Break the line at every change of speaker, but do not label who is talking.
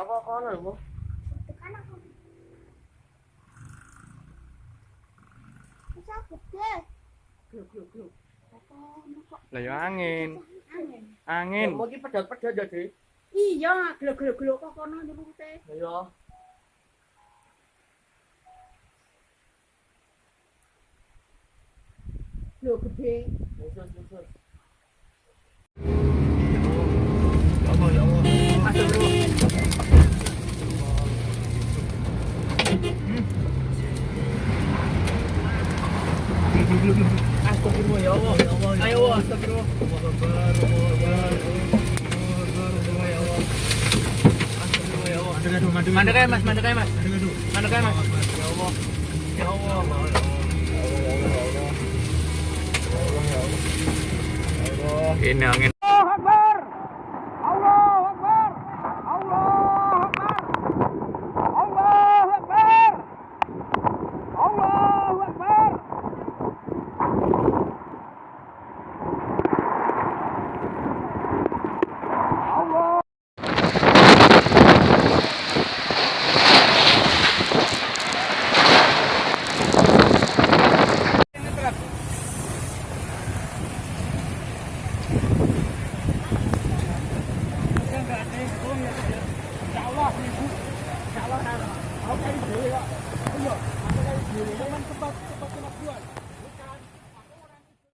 Apa kono iku?
Tekan aku. Bisa gede.
Gluk.
Apa kok
Lah ya angin.
angin?
Angin.
Mau ki pedot-pedot ya, Dik.
Iya, gluk kok kono nyurute.
Iya.
Lho gede.
Khusus.
Ya Allah.
Masuk, Bro. Astagfirullah ya Allah. Ayo astagfirullah. Mandek Mas. Ya Allah. Ya Allah.
Ini angin.
Aku cari dhewe kok. Ayo, aku cari dhewe. Sampeyan cepat kena buat.